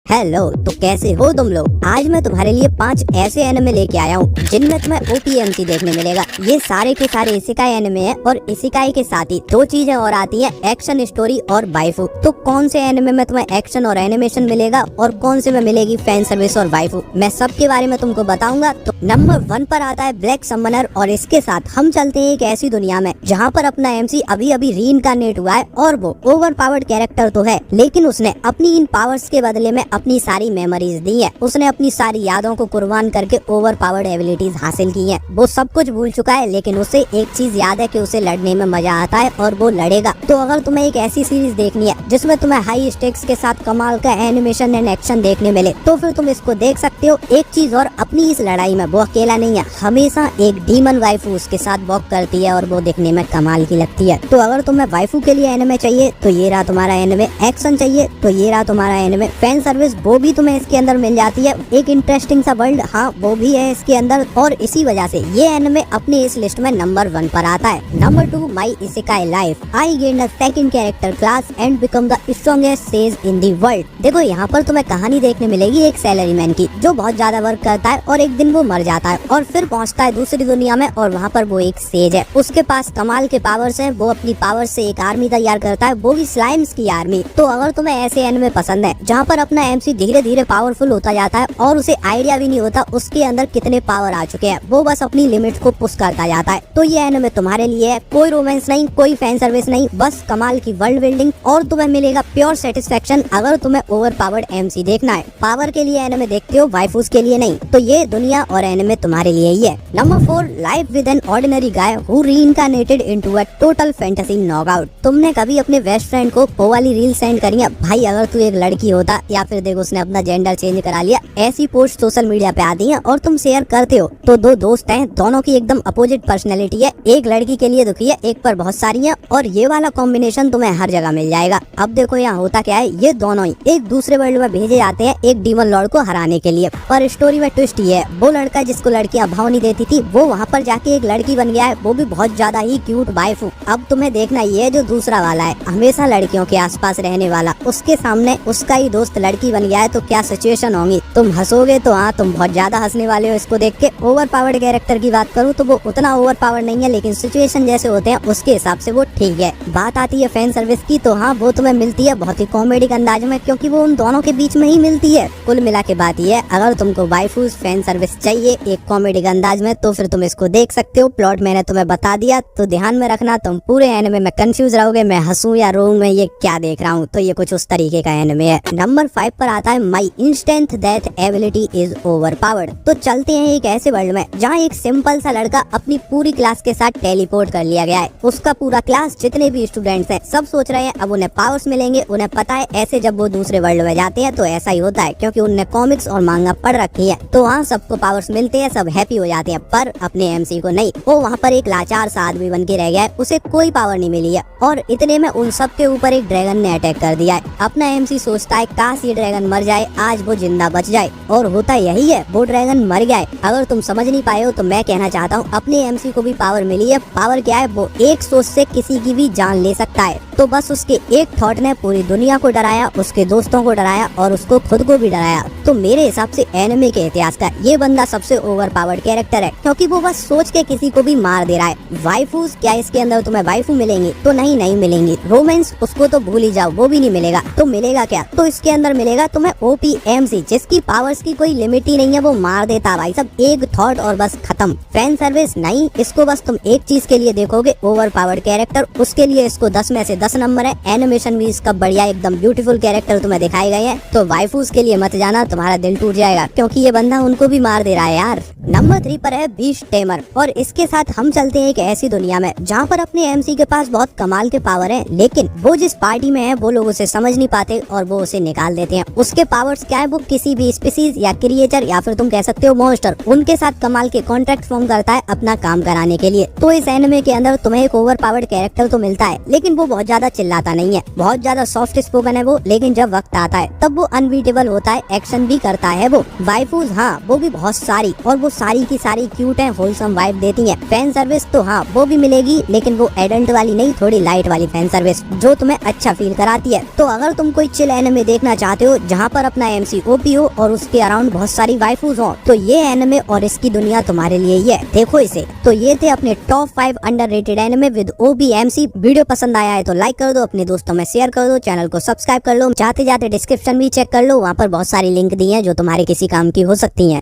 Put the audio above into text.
Hello, तो कैसे हो तुम लोग। आज मैं तुम्हारे लिए 5 ऐसे एनिमे लेके आया हूँ जिनमें तुम्हें ओपीएमसी देखने मिलेगा। ये सारे के सारे इसेकाई एनिमे हैं और इसेकाई के साथ ही 2 चीजें और आती हैं, एक्शन, स्टोरी और वाइफू। तो कौन से एनिमे में तुम्हें एक्शन और एनिमेशन मिलेगा और कौन से में मिलेगी फैन सर्विस और वाइफू, मैं सबके बारे में तुमको बताऊंगा। तो नंबर 1 पर आता है ब्लैक समनर और इसके साथ हम चलते हैं एक ऐसी दुनिया में जहाँ पर अपना एमसी अभी अभी रीइंकार्नेट हुआ है और वो ओवर पावर्ड कैरेक्टर तो है, लेकिन उसने अपनी इन पावर्स के बदले में अपनी सारी मेमोरीज दी है। उसने अपनी सारी यादों को कुर्बान करके ओवर पावर्ड एबिलिटीज हासिल की हैं। वो सब कुछ भूल चुका है, लेकिन उसे एक चीज याद है कि उसे लड़ने में मजा आता है और वो लड़ेगा। तो अगर तुम्हें एक ऐसी सीरीज देखनी है जिसमें तुम्हें हाई स्टेक्स के साथ कमाल का एनिमेशन एंड एक्शन देखने मिले, तो फिर तुम इसको देख सकते हो। एक चीज और, अपनी इस लड़ाई में वो अकेला नहीं है, हमेशा एक डीमन वाइफू उसके साथ वॉक करती है और वो देखने में कमाल की लगती है। तो अगर तुम्हें वाइफू के लिए एनिमे चाहिए तो ये रहा तुम्हारा एनिमे, एक्शन चाहिए तो ये रहा तुम्हारा एनिमे, फैन सर्विस वो भी तुम्हें इसके अंदर मिल जाती है, एक इंटरेस्टिंग सा वर्ल्ड हाँ वो भी है इसके अंदर, और इसी वजह से ये एनिमे अपनी इस लिस्ट में नंबर 1 पर आता है। Number 2, my isekai life. I gain a second character class and become the strongest says in the world. देखो, यहाँ पर तुम्हें कहानी देखने मिलेगी एक सैलरीमैन की जो बहुत ज्यादा वर्क करता है और एक दिन वो मर जाता है और फिर पहुँचता है दूसरी दुनिया में और वहाँ पर वो एक सेज है। उसके पास कमाल के पावर्स हैं, वो अपनी पावर से एक आर्मी तैयार करता है, वो भी स्लाइम्स की आर्मी। तो अगर तुम्हें ऐसे एनिमे पसंद है जहाँ पर अपना एमसी धीरे धीरे पावरफुल होता जाता है और उसे आइडिया भी नहीं होता उसके अंदर कितने पावर आ चुके हैं, वो बस अपनी लिमिट को पुश करता जाता है, तो ये एनिमे तुम्हारे लिए है। कोई रोमांस नहीं, कोई फैन सर्विस नहीं, बस कमाल की वर्ल्ड बिल्डिंग और तुम्हें मिलेगा प्योर सेटिस्फेक्शन अगर तुम्हें ओवर पावर्ड एमसी देखना है। पावर के लिए एनिमे देखते हो, वाइफूज के लिए नहीं, तो ये दुनिया और एनिमे तुम्हारे लिए ही है। Number 4, life with an ordinary guy who reincarnated into a total fantasy knockout. तुमने कभी अपने बेस्ट फ्रेंड को वो वाली रील सेंड करी है, भाई अगर तू एक लड़की होता, या फिर देखो उसने अपना जेंडर चेंज करा लिया, ऐसी पोस्ट सोशल मीडिया पे आती है और तुम शेयर करते हो। तो 2 दोस्त हैं, दोनों की एकदम अपोजिट पर्सनैलिटी है, एक लड़की के लिए दुखी है, एक पर बहुत सारी है, और ये वाला कॉम्बिनेशन तुम्हें हर जगह मिल जाएगा। अब देखो यहाँ होता क्या है, ये दोनों ही एक दूसरे वर्ल्ड में भेजे जाते हैं एक डीमन लॉर्ड को हराने के लिए, पर स्टोरी में ट्विस्ट ये है, वो लड़का जिसको लड़कियां भाव नहीं देती थी वो वहाँ पर जाके एक लड़की बन गया है, वो भी बहुत ज्यादा ही क्यूट वाइफू। अब तुम्हें देखना ये जो दूसरा वाला है, हमेशा लड़कियों के आसपास रहने वाला, उसके सामने उसका ही दोस्त लड़की बन गया है, तो क्या सिचुएशन होंगी। तुम हंसोगे तो हाँ, तुम बहुत ज्यादा हंसने वाले हो इसको देख के। ओवर पावर्ड कैरेक्टर की बात करूँ तो वो उतना ओवर पावर्ड नहीं है, लेकिन सिचुएशन जैसे होते हैं उसके हिसाब से वो ठीक है। बात आती है फैन सर्विस की, तो हाँ वो तुम्हें मिलती है बहुत ही कॉमेडी अंदाज में, क्योंकि वो उन दोनों के बीच में ही मिलती है। कुल मिला के बात ये है, अगर तुमको वाइफूज फैन सर्विस चाहिए एक कॉमेडी अंदाज में तो फिर तुम इसको देख सकते हो। प्लॉट मैंने तुम्हें बता दिया, तो ध्यान में रखना, तुम पूरे एनिमे में कंफ्यूज रहोगे, मैं हंसूं या रोऊं, मैं ये क्या देख रहा हूँ, तो ये कुछ उस तरीके का एनिमे है। नंबर 5 पर आता है my instant death ability is overpowered. तो चलते हैं एक ऐसे वर्ल्ड में जहाँ एक सिंपल सा लड़का अपनी पूरी क्लास के साथ टेलीपोर्ट कर लिया गया है। उसका पूरा क्लास जितने भी स्टूडेंट्स हैं सब सोच रहे हैं अब उन्हें पावर्स मिलेंगे। उन्हें पता है ऐसे जब वो दूसरे वर्ल्ड में जाते हैं तो ऐसा ही होता है, क्योंकि उन्हें कॉमिक्स और मांगा पढ़ रखी है, तो वहाँ सबको पावर्स मिलते हैं, सब हैप्पी हो जाते हैं, पर अपने एमसी को नहीं। वो वहाँ पर एक लाचार सा आदमी बन के रह गया है, उसे कोई पावर नहीं मिली है, और इतने में उन सब के ऊपर एक ड्रैगन ने अटैक कर दिया है। अपना एमसी सोचता है काश ये ड्रैगन मर जाए, आज वो जिंदा बच जाए, और होता यही है, वो ड्रैगन मर गया है। अगर तुम समझ नहीं पाए हो तो मैं कहना चाहता हूँ, अपने एमसी को भी पावर मिली है। पावर क्या है, वो एक सोच से किसी की भी जान ले सकता है। तो बस उसके एक थॉट ने पूरी दुनिया को डराया, उसके दोस्तों को डराया और उसको खुद को भी डराया। तो मेरे हिसाब से एनिमे के इतिहास का ये बंदा सबसे ओवर पावर्ड कैरेक्टर है, क्योंकि वो बस सोच के किसी को भी मार दे रहा है। वाइफूज क्या इसके अंदर तुम्हें वाइफू मिलेंगी? तो नहीं मिलेंगी। रोमांस उसको तो भूल ही जाओ, वो भी नहीं मिलेगा। तो मिलेगा क्या? तो इसके अंदर मिलेगा तुम्हें ओपीएमसी, जिसकी पावर्स की कोई लिमिट ही नहीं है, वो मार देता भाई सब, एक थॉट और बस खत्म। फैन सर्विस नहीं, इसको बस तुम एक चीज के लिए देखोगे, ओवर पावर्ड कैरेक्टर, उसके लिए इसको 10 में से 10 नंबर है। एनिमेशन भी इसका बढ़िया, एकदम ब्यूटीफुल कैरेक्टर तुम्हें दिखाए गए हैं। तो वाइफूज के लिए मत जाना, तुम्हारा दिल टूट जाएगा, क्योंकि ये बंदा उनको भी मार दे रहा है यार। नंबर 3 पर है बीस्ट टेमर, और इसके साथ हम चलते हैं एक ऐसी दुनिया में जहाँ पर अपने एमसी के पास बहुत कमाल के पावर हैं, लेकिन वो जिस पार्टी में है वो लोग उसे समझ नहीं पाते और वो उसे निकाल देते हैं। उसके पावर्स क्या है, वो किसी भी स्पीसीज या क्रिएचर या फिर तुम कह सकते हो मॉन्स्टर, उनके साथ कमाल के कॉन्ट्रैक्ट फॉर्म करता है अपना काम कराने के लिए। तो इस एनिमे के अंदर तुम्हें एक ओवर पावर्ड कैरेक्टर तो मिलता है, लेकिन वो बहुत ज्यादा चिल्लाता नहीं है, बहुत ज्यादा सॉफ्ट स्पोकन है वो, लेकिन जब वक्त आता है तब वो अनबीटेबल होता है, एक्शन भी करता है वो। वाइफूज हाँ वो भी बहुत सारी, और वो सारी की सारी क्यूट है, होलसम वाइब देती है। फैन सर्विस तो हाँ वो भी मिलेगी, लेकिन वो एडल्ट वाली नहीं, थोड़ी लाइट वाली फैन सर्विस जो तुम्हें अच्छा फील कराती है। तो अगर तुम कोई चिल एनिमे देखना चाहते हो हो जहाँ पर अपना MC OP हो और उसके अराउंड बहुत सारी वाइफूज हो, तो ये एनिमे और इसकी दुनिया तुम्हारे लिए ही है, देखो इसे। तो ये थे अपने top 5 underrated anime with OP MC। Video पसंद आया है तो लाइक कर दो, अपने दोस्तों में शेयर कर दो, चैनल को सब्सक्राइब कर लो, जाते जाते डिस्क्रिप्शन भी चेक कर लो, वहाँ पर बहुत सारी लिंक दी है जो तुम्हारे किसी काम की हो सकती है।